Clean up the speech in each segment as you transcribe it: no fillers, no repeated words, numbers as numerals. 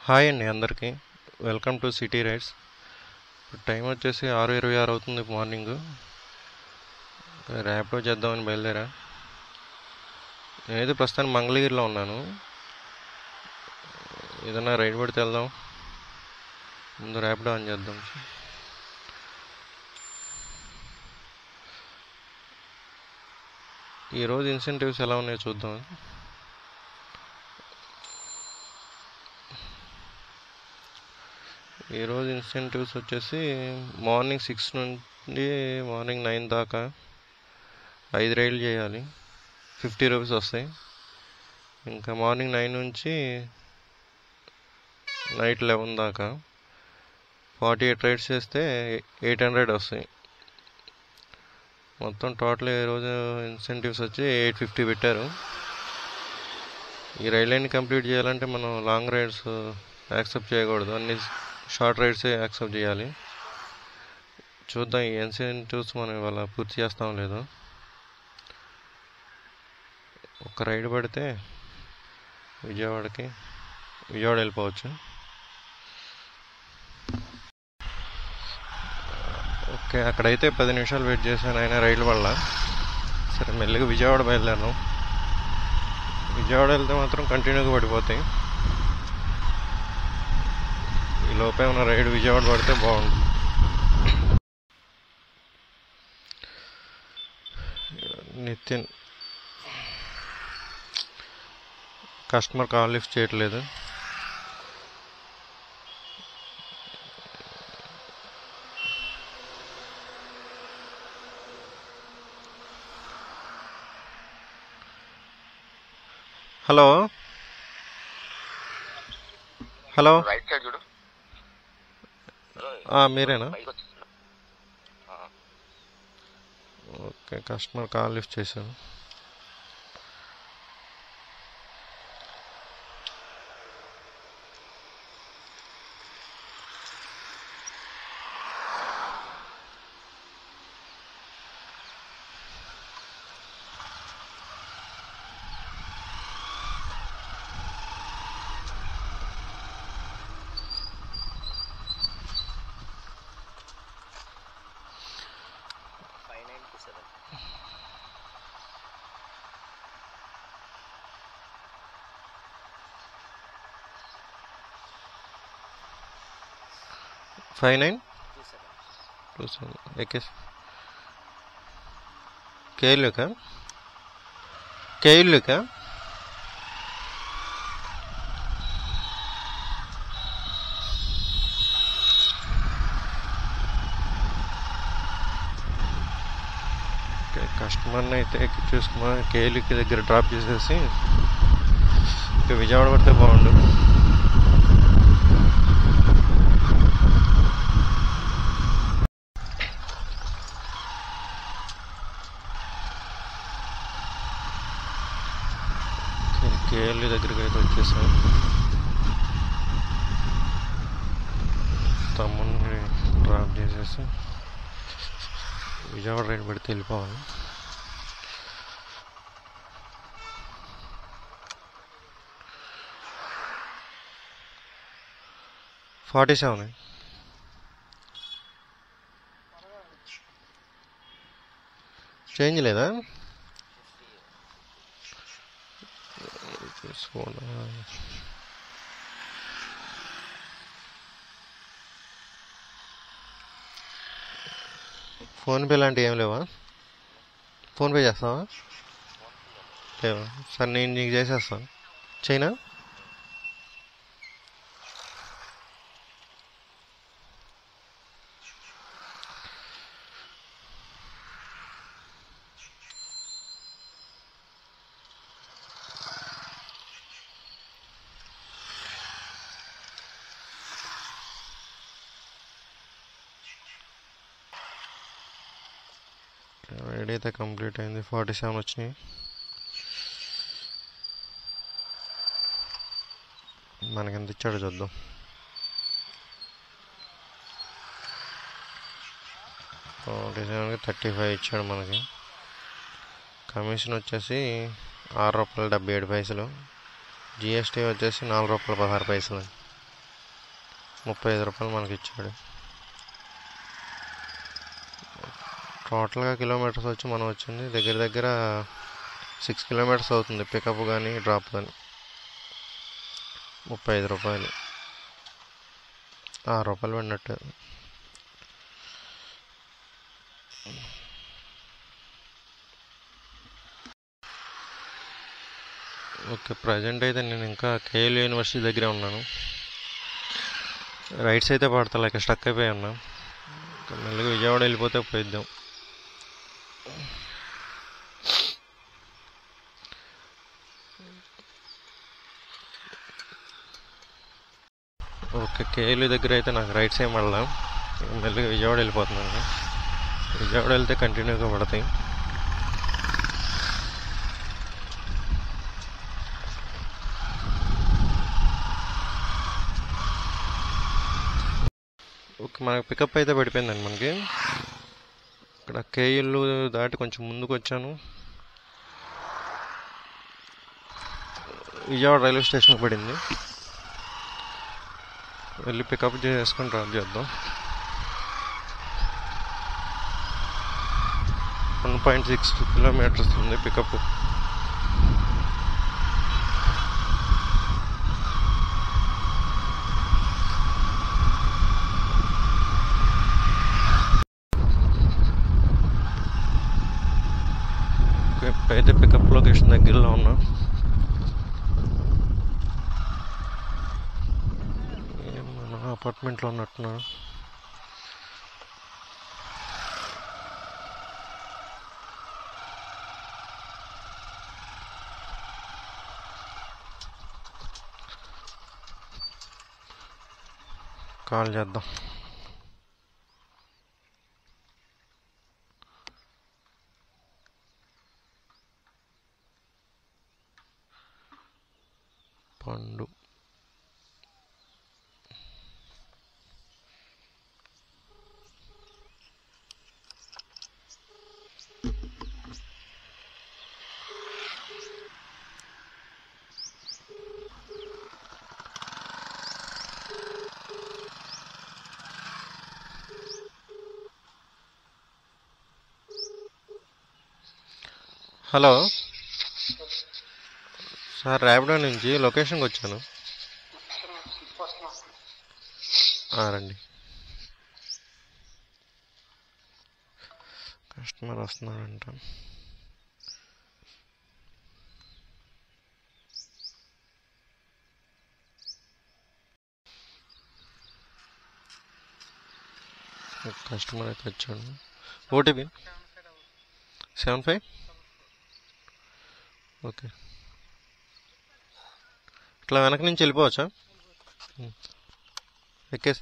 Hi అండి అందరికీ. Welcome to city rides. Time వచ్చేసి 6:26 అవుతుంది మార్నింగ్. ర్యాపిడో చేద్దామని బయలుదేరా. నేనైతే ప్రస్తుతానికి మంగళగిరిలో ఉన్నాను. ఏదైనా రైడ్ పడితే వెళ్దాం. ముందు ర్యాపిడో ఆన్ చేద్దాం. ఈరోజు ఇన్సెంటివ్స్ ఎలా ఉన్నాయో చూద్దాం. ఈరోజు ఇన్సెంటివ్స్ వచ్చేసి మార్నింగ్ 6 నుండి మార్నింగ్ 9 దాకా 5 రైడ్లు చేయాలి, 50 రూపీస్ వస్తాయి. ఇంకా మార్నింగ్ 9 నుంచి నైట్ 11 దాకా 48 రైడ్స్ చేస్తే 800 వస్తాయి. మొత్తం టోటల్ ఈరోజు ఇన్సెంటివ్స్ వచ్చి 850 పెట్టారు. ఈ రైడ్లన్నీ కంప్లీట్ చేయాలంటే మనం లాంగ్ రైడ్స్ యాక్సెప్ట్ చేయకూడదు, అన్ని షార్ట్ రైడ్సే యాక్సెప్ట్ చేయాలి. చూద్దాం ఈ ఇన్సెంటివ్స్ మనం ఇవాళ పూర్తి చేస్తాం లేదో. ఒక రైడ్ పడితే విజయవాడ వెళ్ళిపోవచ్చు. ఓకే, అక్కడైతే 10 నిమిషాలు వెయిట్ చేశాను అయినా రైలు వల్ల. సరే మెల్లిగా విజయవాడ బయలుదేరాను. విజయవాడ వెళ్తే మాత్రం కంటిన్యూగా పడిపోతాయి. ఈ లోపే ఉన్న రైడ్ విజయవాడ పడితే బాగుంటుంది. నితిన్ కస్టమర్ కాల్ లిఫ్ట్ చేయట్లేదు. హలో హలో, రైట్ సైడ్ చూడు. మీరేనా? ఓకే, కస్టమర్ కాల్ లిఫ్ట్ చేశాను. ఫైవ్ 927 ఎక్కేసి కేళ్ళుకా కస్టమర్ని అయితే చూసుకున్నాను. కేళ్ళుకి దగ్గర డ్రాప్ చేసేసి ఇంకా విజయవాడ పడితే బాగుండు. కేఎల్ఈ దగ్గరికి అయితే వచ్చేసాం. తమ్ముని డ్రాప్ చేసేసి విజయవాడ రైడ్ పెడితే వెళ్ళిపోవాలి. $47 చేంజ్ లేదా? ఫోన్పే లాంటివి ఏం లేవా? ఫోన్పే చేస్తావా? లేవా? సరే నేను నీకు చేసేస్తాను. చైనా రైడ్ అయితే కంప్లీట్ అయింది. 47 వచ్చినాయి. మనకి ఎంత ఇచ్చాడో చూద్దాం. 47కి 35 ఇచ్చాడు మనకి. కమిషన్ వచ్చేసి ₹6.77. జిఎస్టీ వచ్చేసి ₹4.16. 35 రూపాయలు మనకి ఇచ్చాడు. టోటల్గా కిలోమీటర్స్ వచ్చి మనం వచ్చింది దగ్గర దగ్గర 6 కిలోమీటర్స్ అవుతుంది. పికప్ కానీ డ్రాప్ కానీ 35 రూపాయలు, 6 రూపాయలు పడినట్టు. ఓకే, ప్రజెంట్ అయితే నేను ఇంకా కేఎల్ యూనివర్సిటీ దగ్గరే ఉన్నాను. రైట్స్ అయితే పడతా లేక స్టక్ అయిపోయి ఉన్నా. మెల్లిగా విజయవాడ వెళ్ళిపోతే పోయిద్దాం. ఓకే, కేఎల్ దగ్గర అయితే నాకు రైట్స్ ఏం పడలా. మెల్లిగా విజయవాడ వెళ్ళిపోతున్నాను. విజయవాడ వెళ్తే కంటిన్యూగా పడతాయి. ఓకే, మనకు పికప్ అయితే పడిపోయిందండి మనకి. ఇక్కడ కేఎల్ దాటి కొంచెం ముందుకు వచ్చాను. విజయవాడ రైల్వే స్టేషన్కి పడింది. వెళ్ళి పికప్ చేసుకొని డ్రాప్ చేద్దాం. 1.6 కిలోమీటర్స్ ఉంది పికప్. అయితే పికప్ లొకేషన్ దగ్గరలో ఉన్నా. మన అపార్ట్మెంట్లో ఉన్నట్టున్నా. కాల్ చేద్దాం. పండు హలో సార్, ర్యాపిడో నుంచి లొకేషన్కి వచ్చాను. రండి. కస్టమర్ వస్తున్నారంట. కస్టమర్ అయితే వచ్చాడు. ఓటీపీ 75. ఓకే, ఇట్లా వెనక నుంచి వెళ్ళిపోవచ్చా? ఎక్కేసి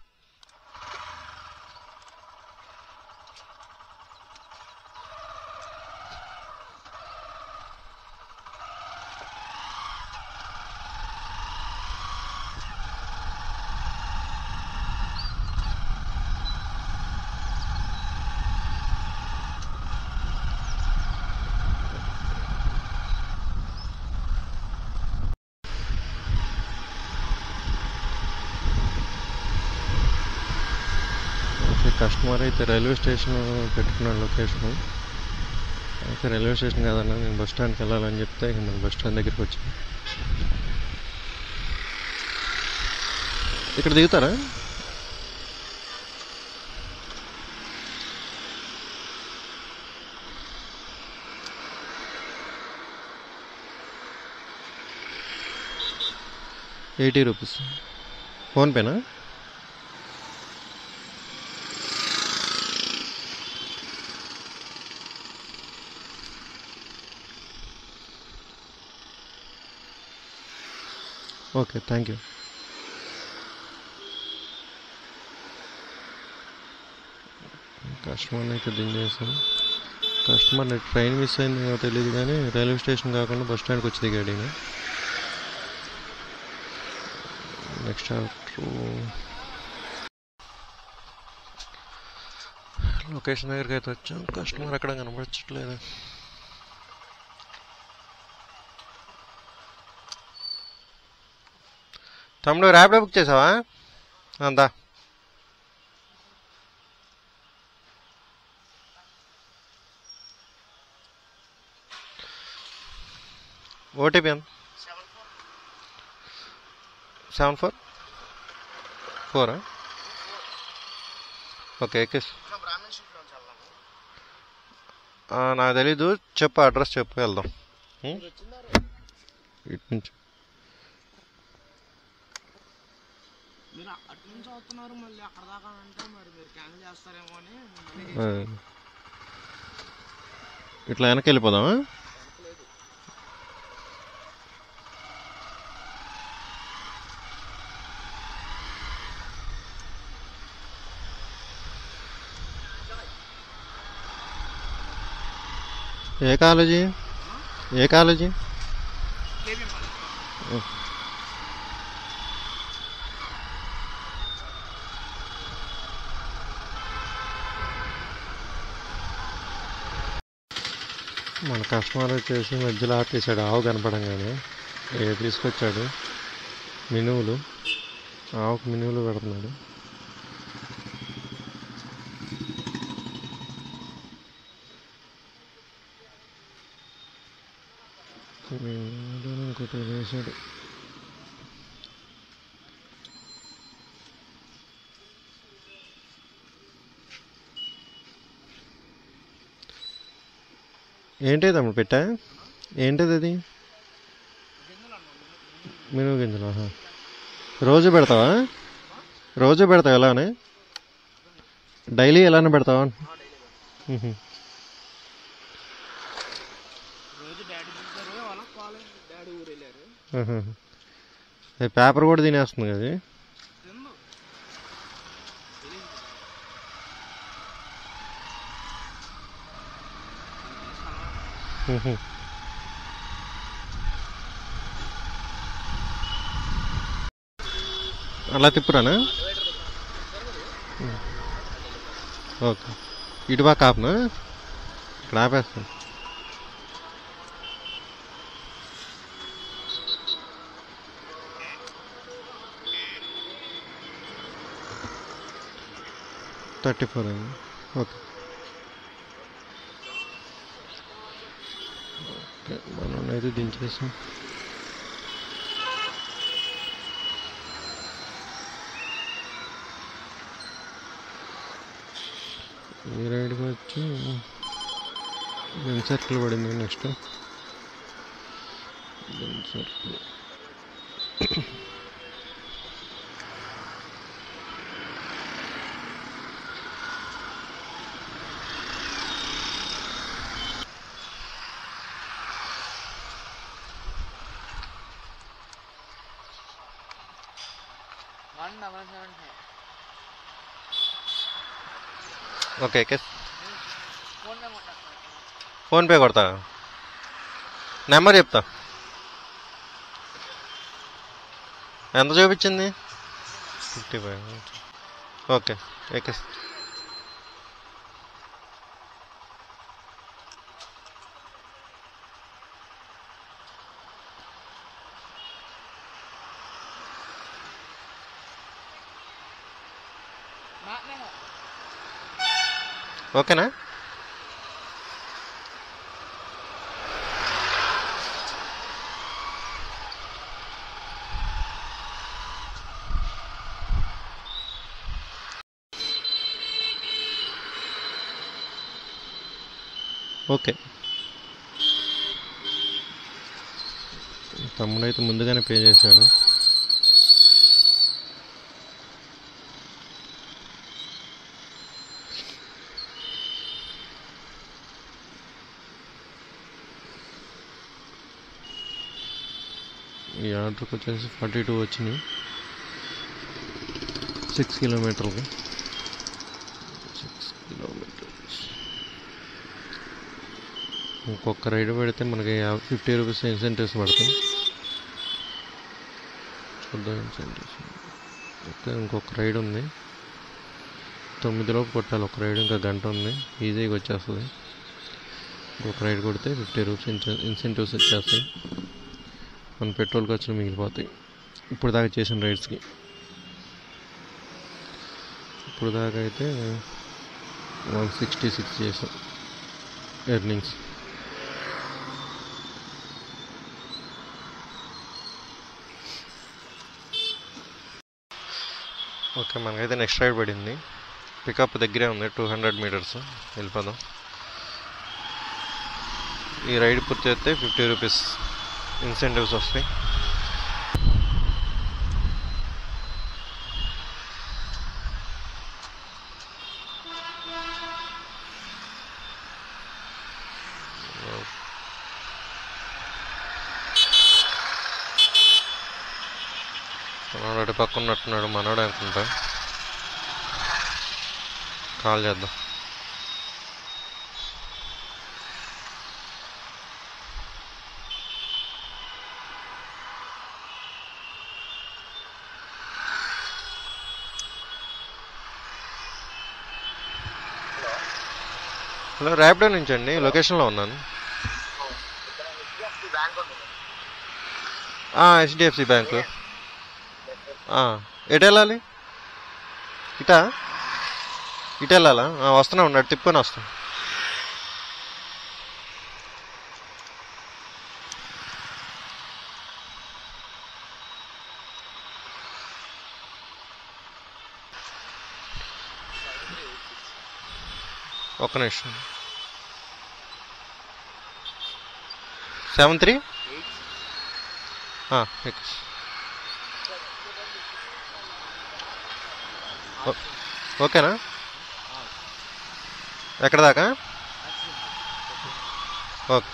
కస్టమర్ అయితే రైల్వే స్టేషన్ పెట్టుకున్నాడు లొకేషను. అయితే రైల్వే స్టేషన్ కాదన్నా, నేను బస్ స్టాండ్కి వెళ్ళాలని చెప్తే నేను బస్ స్టాండ్ దగ్గరికి వచ్చాను. ఇక్కడ దిగుతారా? ₹80. ఫోన్పేనా? Okay, thank you. కస్టమర్ని అయితే దించేసాం. కస్టమర్ ట్రైన్ మిస్ అయిందో తెలియదు కానీ రైల్వే స్టేషన్ కాకుండా బస్ స్టాండ్కి వచ్చి దిగాడు. నెక్స్ట్ లొకేషన్ దగ్గరికి అయితే వచ్చాం. కస్టమర్ అక్కడ కనపడట్లేదు. తమ్ముడు ర్యాపిడో బుక్ చేసావా? అందా ఓటీపీ ఎంత 744 ఓకే ఎక్కేసి నాకు తెలీదు చెప్పు అడ్రస్ చెప్పు వెళ్దాం ఇటు నుంచి ఇట్లా వెనక్కి వెళ్ళిపోదామా ఏ కాలేజీ మన కస్టమర్ వచ్చేసి మధ్యలో ఆపేసాడు ఆవు కనపడంగానే తీసుకొచ్చాడు మినువులు ఆవుకు మినువులు పెడుతున్నాడు ఇంకోటి వేసాడు ఏంటి తమ్ముడు పెట్టా ఏంటిది అది మినుము గింజలు రోజు పెడతావా ఎలానే డైలీ ఎలానే పెడతావా పేపర్ కూడా తినేస్తుంది కదా అలా తిప్పురానా ఓకే ఇటు బాగా కాపునా ఇక్కడ ఆపేస్తాను థర్టీ 34 అయింది ఓకే మనం అయితే దించేసాం ఈ రైడ్కి వచ్చి సర్కిల్ పడింది నెక్స్ట్ సర్కిల్ ఓకే ఫోన్పే కొడతా నెంబర్ చెప్తా ఎంత చూపించింది 55 ఓకే ఎక్కేస్తా ఓకేనా ఓకే తమ్ముడైతే ముందుగానే పే చేశాడు ఈ ఆర్డర్కి వచ్చేసి 42 వచ్చినాయి 6 కిలోమీటర్లు 6 కిలోమీటర్స్ ఇంకొక రైడ్ పెడితే మనకి 50 రూపీస్ ఇన్సెంటివ్స్ పడతాయి చూద్దాం ఇన్సెంటివ్స్ ఓకే ఇంకొక రైడ్ ఉంది 9 లోపు కొట్టాలి ఒక రైడ్ ఇంకా గంట ఉంది ఈజీగా వచ్చేస్తుంది ఇంకొక రైడ్ కొడితే 50 రూపీస్ ఇన్సెంటివ్స్ వచ్చేస్తాయి మన పెట్రోల్ ఖర్చులు మిగిలిపోతాయి ఇప్పుడు దాకా చేసిన రైడ్స్కి ఇప్పుడు దాకా అయితే 166 చేసాం ఎర్నింగ్స్. ఓకే, మనకైతే నెక్స్ట్ రైడ్ పడింది. పికప్ దగ్గరే ఉంది, 200 మీటర్స్. వెళ్ళిపోదాం. ఈ రైడ్ పూర్తి చేస్తే 50 రూపీస్ ఇన్సెంటివ్స్ వస్తాయి. మనోడు అటు పక్క ఉన్నట్టున్నాడు, మనోడు అనుకుంటా. కాల్ చేద్దాం. హలో, ర్యాపిడో నుంచి అండి, లొకేషన్లో ఉన్నాను. HDFC bank. ఎటు వెళ్ళాలి? ఇటా ఇటు వెళ్ళాలా? వస్తున్నా, ఉన్నాడు, తిప్పుకొని వస్తాను. ఒక్క నిమిషం. 73 ఓకేనా? ఎక్కడ దాకా? ఓకే.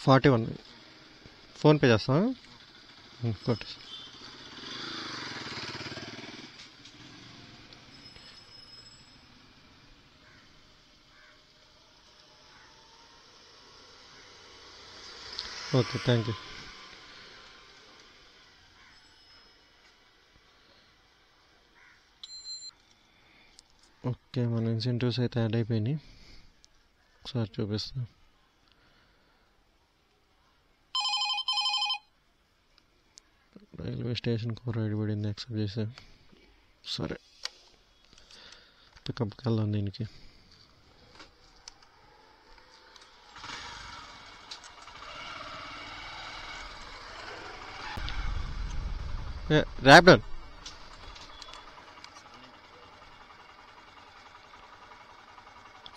$41 ఫోన్పే చేస్తా. Okay, thank you. ఓకే, మన ఇన్సెంటివ్స్ అయితే యాడ్ అయిపోయినాయి. ఒకసారి చూపిస్తాను. రైల్వే స్టేషన్కి రైడ్ పడింది, యాక్సెప్ట్ చేసా. సరే, పికప్కి వెళ్దాం. దీనికి ర్యాపిడో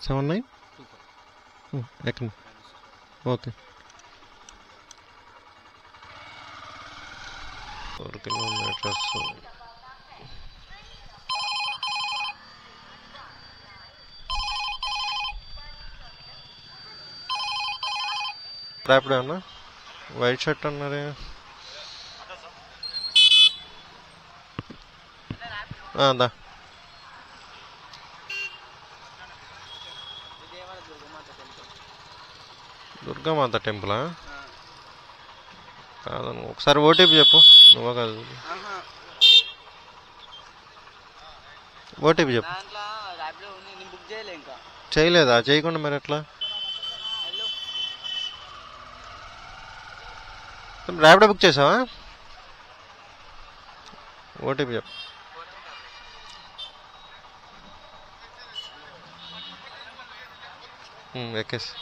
79 ఎక్కడ? Okay, 4 kilometres. ర్యాపిడో అన్నా? వైట్ షర్ట్ అన్నారే. దా. దుర్గామాత టెంపులా? కాదను, ఒకసారి ఓటీపీ చెప్పు. నువ్వు కాదు, ఓటీపీ చెప్పు. చేయలేదా? చేయకుండా మరి ఎట్లా? ర్యాపిడో బుక్ చేసావా? ఓటీపీ చెప్పు. ఎక్కేసి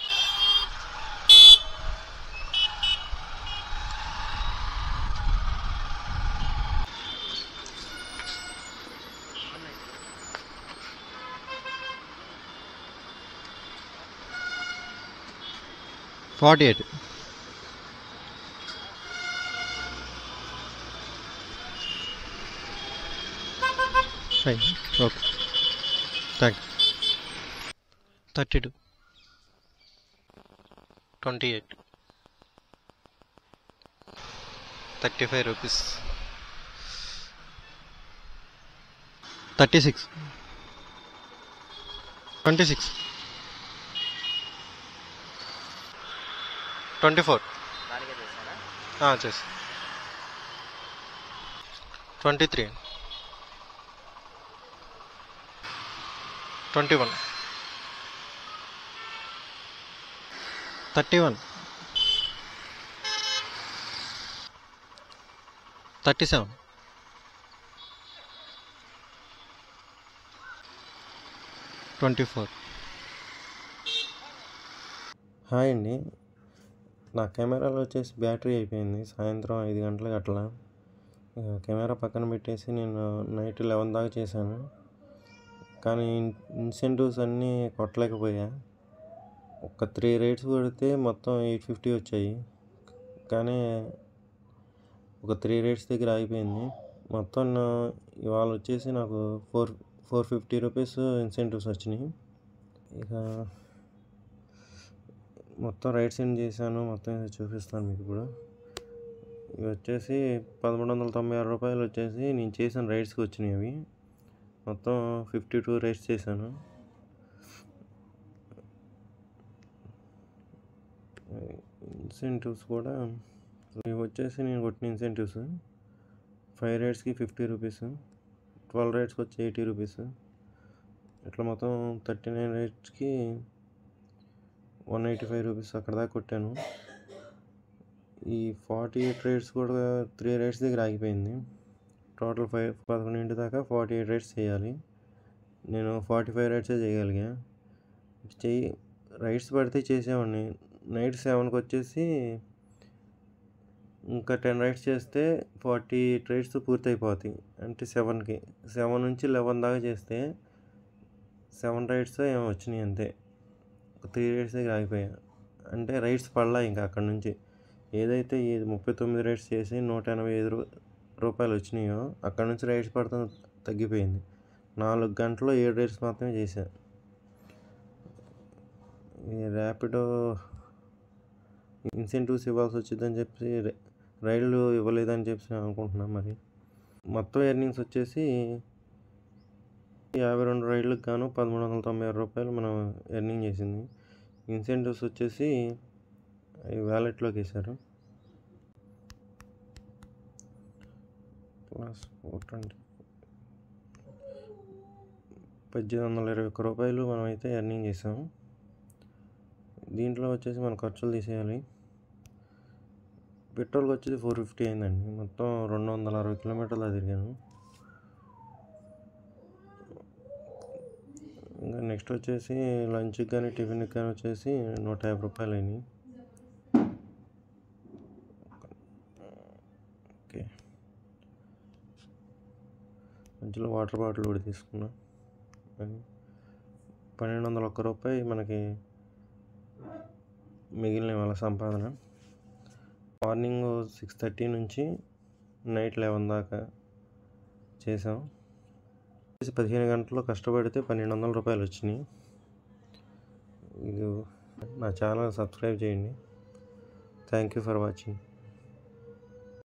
$48. Fine, okay, thank you. 32 28 35 rupees. 36 26 24 చేసి 23 21 31 37 24. హాయ్ అండి, నా కెమెరాలో వచ్చేసి బ్యాటరీ అయిపోయింది సాయంత్రం 5 గంటలకు అట్లా. కెమెరా పక్కన పెట్టేసి నేను నైట్ 11 దాకా చేశాను, కానీ ఇన్సెంటివ్స్ అన్నీ కొట్టలేకపోయా. ఒక 3 రైడ్స్ కొడితే మొత్తం 850 వచ్చాయి, కానీ ఒక 3 రైడ్స్ దగ్గర ఆగిపోయింది. మొత్తం ఇవాళ వచ్చేసి నాకు 450 రూపీస్ ఇన్సెంటివ్స్ వచ్చినాయి. ఇక మొత్తం రైడ్స్ ఏం చేశాను మొత్తం చూపిస్తాను మీకు ఇప్పుడు. ఇవి వచ్చేసి 1396 రూపాయలు వచ్చేసి నేను చేసిన రైడ్స్కి వచ్చినాయి. అవి మొత్తం 52 రైడ్స్ చేశాను. ఇన్సెంటివ్స్ కూడా ఇవి వచ్చేసి నేను కొట్టిన ఇన్సెంటివ్స్ 5 రైడ్స్కి 50 రూపీస్, 12 రైడ్స్కి వచ్చి 80 రూపీస్, ఇట్లా మొత్తం 39 రైడ్స్కి 185 రూపీస్ అక్కడ దాకా కొట్టాను. ఈ 48 రైడ్స్ కూడా 3 రైడ్స్ దగ్గర ఆగిపోయింది. టోటల్ 11 దాకా 48 రైడ్స్ చేయాలి. నేను 45 రైడ్సే చేయగలిగా. రైడ్స్ పడితే చేసేవాడిని. నైట్ 7కి వచ్చేసి ఇంకా 10 రైడ్స్ చేస్తే 48 రైడ్స్ పూర్తి అయిపోతాయి. అంటే 7కి 7 నుంచి 11 దాకా చేస్తే 7 రైడ్స్ ఏమో వచ్చినాయి అంతే. 3 రైడ్స్ దగ్గర ఆగిపోయా. అంటే రైడ్స్ పడలా ఇంకా అక్కడ నుంచి. ఏదైతే 39 రైడ్స్ చేసి 185 రూపాయలు వచ్చినాయో అక్కడ నుంచి రైడ్స్ పడతాం తగ్గిపోయింది. 4 గంటల్లో 7 రైడ్స్ మాత్రమే చేశా. ఈ ర్యాపిడో ఇన్సెంటివ్స్ ఇవ్వాల్సి వచ్చిందని చెప్పి రైళ్ళు ఇవ్వలేదని చెప్పి నేను అనుకుంటున్నాను. మరి మొత్తం ఎర్నింగ్స్ వచ్చేసి 52 రైళ్ళకి గాను 1396 రూపాయలు మనం ఎర్నింగ్ చేసింది. ఇన్సెంటివ్స్ వచ్చేసి వ్యాలెట్లోకి వేశారు. ప్లస్ 1821 రూపాయలు మనం అయితే ఎర్నింగ్ చేసాము. దీంట్లో వచ్చేసి మన ఖర్చులు తీసేయాలి. పెట్రోల్కి వచ్చేసి 450 అయిందండి. మొత్తం 260 కిలోమీటర్లు తిరిగాను. ఇంకా నెక్స్ట్ వచ్చేసి లంచ్కి కానీ టిఫిన్కి కానీ వచ్చేసి 150 రూపాయలు అయినాయి. ఓకే, మధ్యలో వాటర్ బాటిల్ కూడా తీసుకున్నా. 1201 రూపాయి మనకి మిగిలిన వాళ్ళ సంపాదన. మార్నింగ్ 6:30 నుంచి నైట్ 11 దాకా చేసాం. 15 గంటలు కష్టపడితే 1200 రూపాయలు వచ్చినాయి. ఇది నా ఛానల్ సబ్స్క్రైబ్ చేయండి. Thank you for watching.